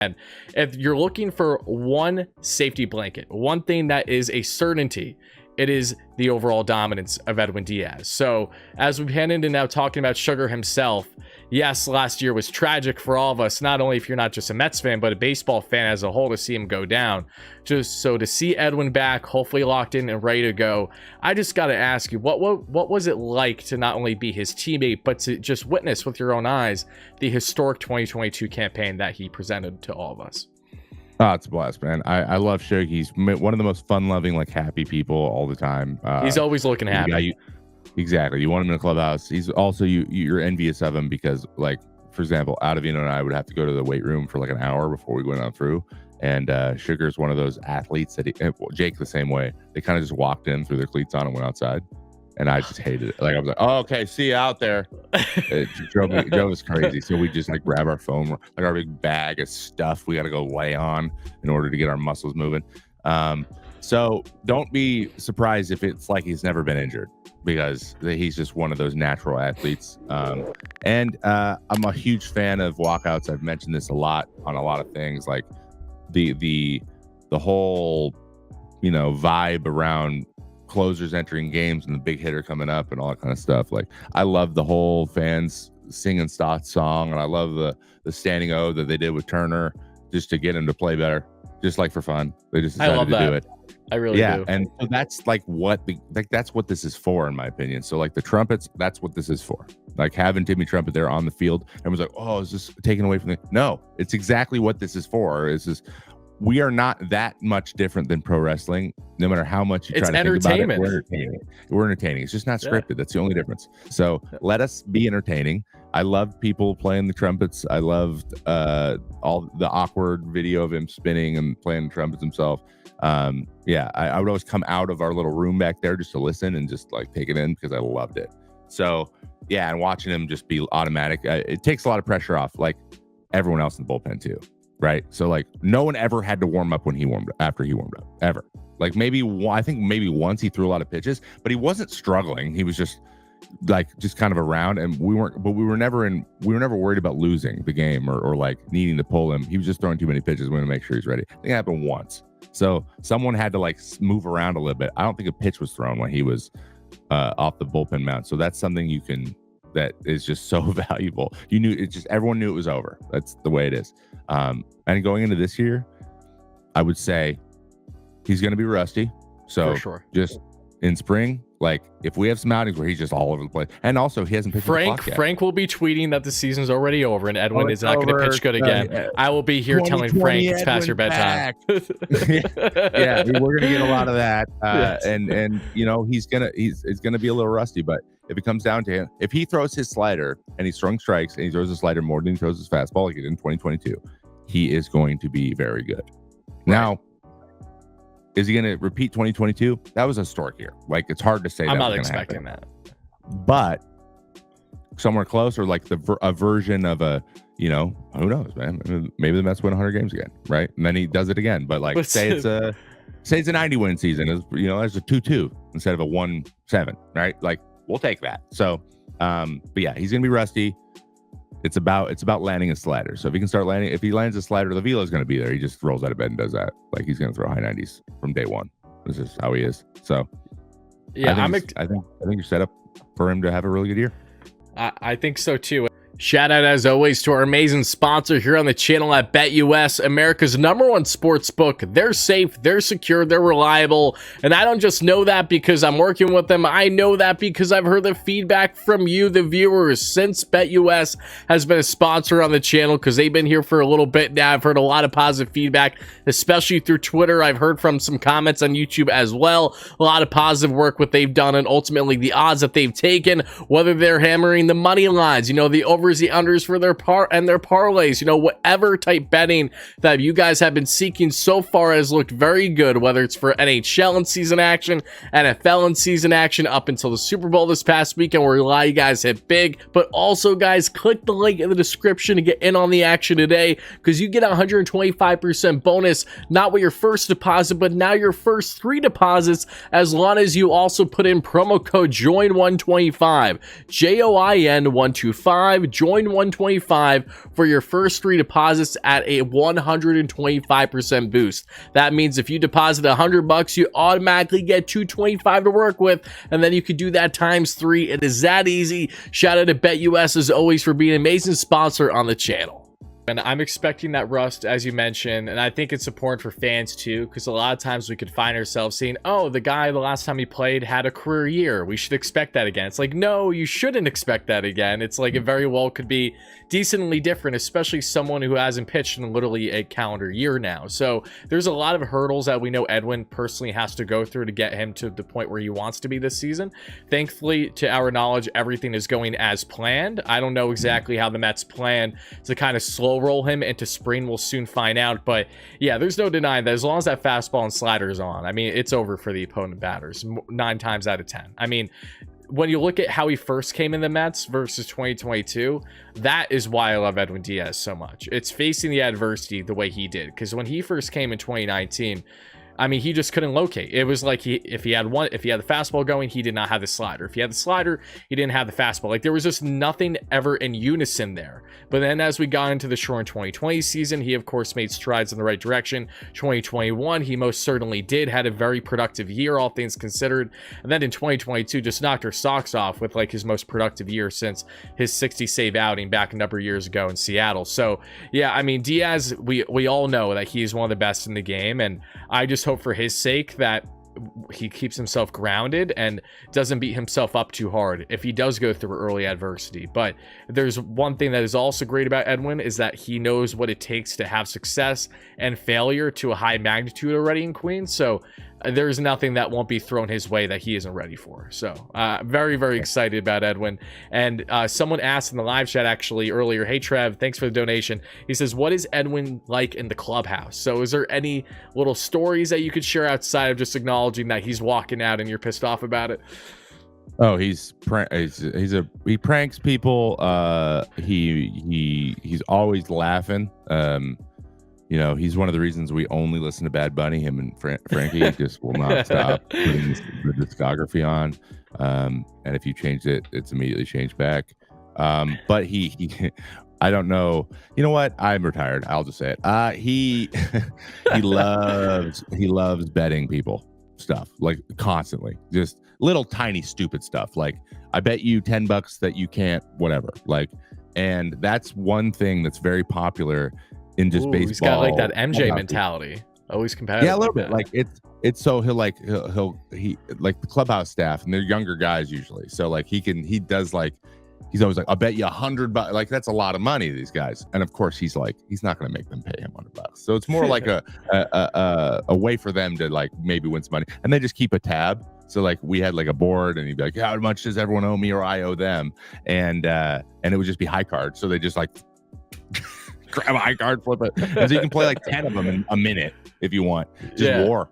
And if you're looking for one safety blanket, one thing that is a certainty, it is the overall dominance of Edwin Diaz. So as we head into now talking about Sugar himself, yes, last year was tragic for all of us, not only if you're not just a Mets fan, but a baseball fan as a whole, to see him go down. Just so to see Edwin back, hopefully locked in and ready to go, I just got to ask you, what was it like to not only be his teammate, but to just witness with your own eyes the historic 2022 campaign that he presented to all of us? Oh, it's a blast, man. I love Suge. He's one of the most fun-loving, like, happy people all the time. He's always looking happy. Exactly. You want him in a clubhouse. He's also, you're envious of him because, like, for example, Adavino and I would have to go to the weight room for like an hour before we went on through. And Sugar's one of those athletes that Jake the same way. They kind of just walked in, threw their cleats on, and went outside. And I just hated it. Like, I was like, oh, okay, see you out there. It drove us crazy. So we just like grab our phone, like our big bag of stuff we got to go lay on in order to get our muscles moving. So don't be surprised if it's like he's never been injured, because he's just one of those natural athletes. And I'm a huge fan of walkouts. I've mentioned this a lot on a lot of things, like the whole, vibe around closers entering games and the big hitter coming up and all that kind of stuff. Like, I love the whole fans singing Stott song, and I love the standing O that they did with Turner just to get him to play better, just like for fun. They just decided to do it. I really do. And so that's like that's what this is for, in my opinion. So like the trumpets, that's what this is for. Like having Timmy Trumpet there on the field, everyone's like, oh, is this taken away from the? No, it's exactly what this is for. Is this? We are not that much different than pro wrestling. No matter how much you try to think about it, we're entertaining. It's just not scripted. That's the only difference. So let us be entertaining. I loved people playing the trumpets. I loved all the awkward video of him spinning and playing the trumpets himself. I would always come out of our little room back there just to listen and just like take it in because I loved it. So and watching him just be automatic, it takes a lot of pressure off, like everyone else in the bullpen too. Right. So like no one ever had to warm up after he warmed up, ever. Like I think maybe once he threw a lot of pitches, but he wasn't struggling. He was just kind of around, and we were never worried about losing the game or like needing to pull him. He was just throwing too many pitches. We want to make sure he's ready. I think it happened once. So someone had to like move around a little bit. I don't think a pitch was thrown when he was off the bullpen mound. So that's something that is just so valuable. Everyone knew it was over. That's the way it is. And going into this year, I would say he's going to be rusty. So for sure. Just in spring, like if we have some outings where he's just all over the place, and also he hasn't pitched the clock yet. Frank will be tweeting that the season's already over and Edwin is not going to pitch good again. I will be here telling Frank it's past your bedtime. We're going to get a lot of that. And he's going to be a little rusty, but if it comes down to him, if he throws his slider and he's throwing strikes and he throws his slider more than he throws his fastball like he did in 2022, he is going to be very good. Right. Now, is he going to repeat 2022? That was a historic year. Like, it's hard to say. I'm not expecting that. But somewhere close, or like a version of a, who knows, man? Maybe the Mets win 100 games again, right? And then he does it again. But like, say it's a 90-win season. There's a 2-2 instead of a 1-7, right? Like, we'll take that. So, but yeah, he's gonna be rusty. It's about landing a slider. So if he can start landing, if he lands a slider, the velo is going to be there. He just rolls out of bed and does that. Like, he's going to throw high 90s from day one. This is how he is. So yeah, I think you're set up for him to have a really good year. I think so too. Shout out, as always, to our amazing sponsor here on the channel at BetUS, America's #1 sports book. They're safe, they're secure, they're reliable. And I don't just know that because I'm working with them. I know that because I've heard the feedback from you, the viewers, since BetUS has been a sponsor on the channel, because they've been here for a little bit now. I've heard a lot of positive feedback, especially through Twitter. I've heard from some comments on YouTube as well. A lot of positive work, what they've done, and ultimately the odds that they've taken, whether they're hammering the money lines, the overs, the unders for their parlays, whatever type betting that you guys have been seeking so far has looked very good, whether it's for NHL in season action, NFL in season action, up until the Super Bowl this past weekend, where a lot of you guys hit big. But also, guys, click the link in the description to get in on the action today, because you get a 125% bonus, not with your first deposit, but now your first 3 deposits, as long as you also put in promo code JOIN125, JOIN125, join 125 for your first 3 deposits at a 125% boost. That means if you deposit $100, you automatically get 225 to work with, and then you can do that times 3. It is that easy. Shout out to BetUS as always for being an amazing sponsor on the channel. And I'm expecting that rust, as you mentioned, and I think it's important for fans too, because a lot of times we could find ourselves saying, oh, the guy the last time he played had a career year, we should expect that again. It's like, no, you shouldn't expect that again. It's like it very well could be decently different, especially someone who hasn't pitched in literally a calendar year now. So there's a lot of hurdles that we know Edwin personally has to go through to get him to the point where he wants to be this season. Thankfully, to our knowledge, everything is going as planned. I don't know exactly how the Mets plan to kind of slow roll him into spring. We'll soon find out, but yeah, there's no denying that as long as that fastball and slider is on, I mean, it's over for the opponent batters 9 times out of 10. I mean, when you look at how he first came in the Mets versus 2022, that is why I love Edwin Diaz so much. It's facing the adversity the way he did, because when he first came in 2019, I mean, he just couldn't locate. It was like if he had the fastball going, he did not have the slider. If he had the slider, he didn't have the fastball. Like there was just nothing ever in unison there. But then as we got into the short 2020 season, he of course made strides in the right direction. 2021, he most certainly did, had a very productive year, all things considered. And then in 2022, just knocked our socks off with like his most productive year since his 60 save outing back a number of years ago in Seattle. So yeah, I mean, Diaz, we all know that he's one of the best in the game, and I just hope for his sake that he keeps himself grounded and doesn't beat himself up too hard if he does go through early adversity. But there's one thing that is also great about Edwin is that he knows what it takes to have success and failure to a high magnitude already in Queens. So there's nothing that won't be thrown his way that he isn't ready for. So very, very excited about Edwin. And someone asked in the live chat actually earlier, hey Trev, thanks for the donation. He says, what is Edwin like in the clubhouse? So is there any little stories that you could share outside of just acknowledging that he's walking out and you're pissed off about it? Oh, he pranks people. He's always laughing. You know, he's one of the reasons we only listen to Bad Bunny. Him and Frankie just will not stop putting the discography on. And if you change it, it's immediately changed back. But he I don't know. You know what? I'm retired. I'll just say it. He loves betting people stuff, like constantly, just little tiny stupid stuff. Like, I bet you $10 that you can't, whatever. Like, and that's one thing that's very popular in just baseball. He's got like that MJ mentality. Always competitive. Yeah, a little bit. Like it's so he like the clubhouse staff, and they're younger guys usually. So like he does like, he's always like, I'll bet you $100. Like, that's a lot of money to these guys. And of course he's like, he's not going to make them pay him $100. So it's more like a way for them to like maybe win some money. And they just keep a tab. So like we had like a board, and he'd be like, how much does everyone owe me or I owe them? And it would just be high card. So they just like grab a high card, flip it. And so you can play like 10 of them in a minute if you want. Just war.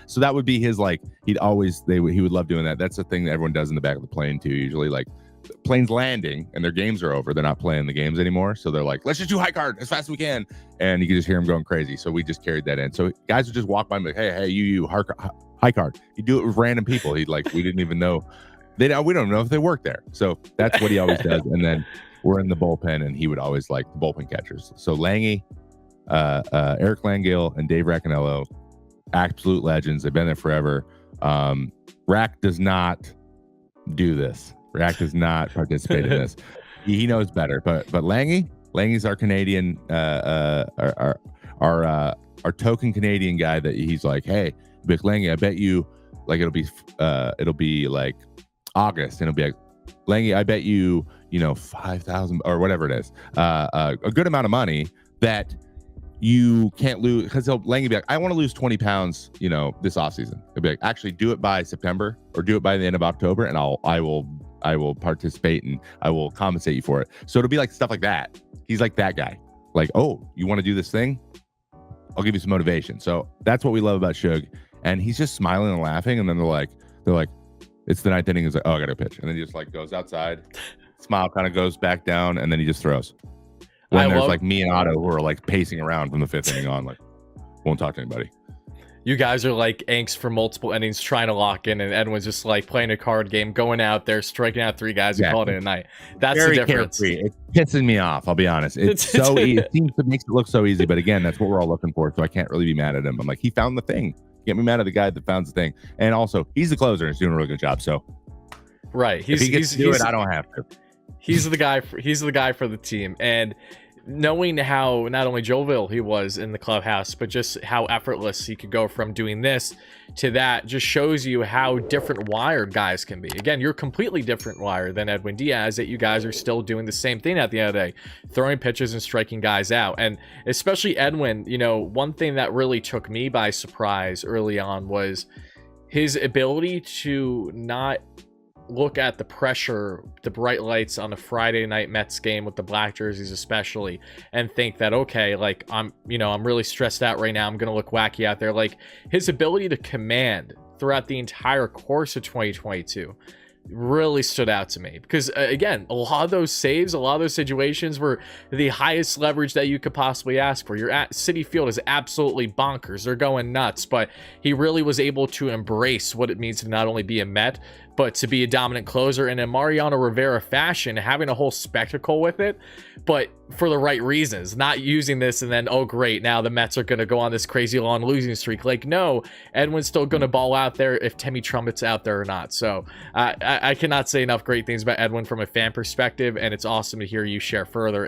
So that would be his, like, he would love doing that. That's the thing that everyone does in the back of the plane too. Usually, like, the plane's landing and their games are over. They're not playing the games anymore. So they're like, let's just do high card as fast as we can. And you can just hear them going crazy. So we just carried that in. So guys would just walk by and be like, hey, you high card. You do it with random people. He'd like, we didn't even know. We don't know if they work there. So that's what he always does. And then we're in the bullpen, and he would always like the bullpen catchers. So Lange, Eric Langale, and Dave Raccanello, absolute legends. They've been there forever. Rack does not do this. Rack does not participate in this. He knows better. But Lange's our Canadian, our token Canadian guy that he's like, hey, Vic Lange, I bet you, like, it'll be like August, and it'll be like, Lange, I bet you, 5,000 or whatever it is, a good amount of money that you can't lose, because Lange be like, I want to lose 20 pounds, this offseason. He'll be like, actually do it by September or do it by the end of October, and I will participate and I will compensate you for it. So it'll be like stuff like that. He's like that guy. Like, oh, you want to do this thing? I'll give you some motivation. So that's what we love about Shug. And he's just smiling and laughing. And then they're like, it's the ninth inning. He's like, oh, I got to pitch. And then he just like goes outside, smile kind of goes back down, and then he just throws. When there's like me and Otto who are like pacing around from the fifth inning on, like, won't talk to anybody. you guys are like angst for multiple innings trying to lock in, and Edwin's just like playing a card game, going out there, striking out 3 guys and calling it a night. That's very the difference. Carefree. It's pissing me off, I'll be honest. It's so easy. It seems to makes it look so easy, but again, that's what we're all looking for, so I can't really be mad at him. I'm like, he found the thing. Get me mad at the guy that found the thing. And also, he's the closer and he's doing a really good job. So right, if he gets to do it, I don't have to. He's the guy for the team. And knowing how not only jovial he was in the clubhouse, but just how effortless he could go from doing this to that, just shows you how different wired guys can be. Again, you're completely different wired than Edwin Diaz, that you guys are still doing the same thing at the end of the day, throwing pitches and striking guys out. And especially Edwin, you know, one thing that really took me by surprise early on was his ability to not look at the pressure, the bright lights on a Friday night Mets game with the black jerseys especially, and think that, okay, like I'm really stressed out right now, I'm gonna look wacky out there. Like, his ability to command throughout the entire course of 2022 really stood out to me, because again, a lot of those saves, a lot of those situations were the highest leverage that you could possibly ask for. Your City Field is absolutely bonkers, they're going nuts, but he really was able to embrace what it means to not only be a Met, but to be a dominant closer in a Mariano Rivera fashion, having a whole spectacle with it, but for the right reasons, not using this and then, oh great, now the Mets are going to go on this crazy long losing streak. Like, no, Edwin's still going to ball out there if Timmy Trumpet's out there or not. So I cannot say enough great things about Edwin from a fan perspective, and it's awesome to hear you share further.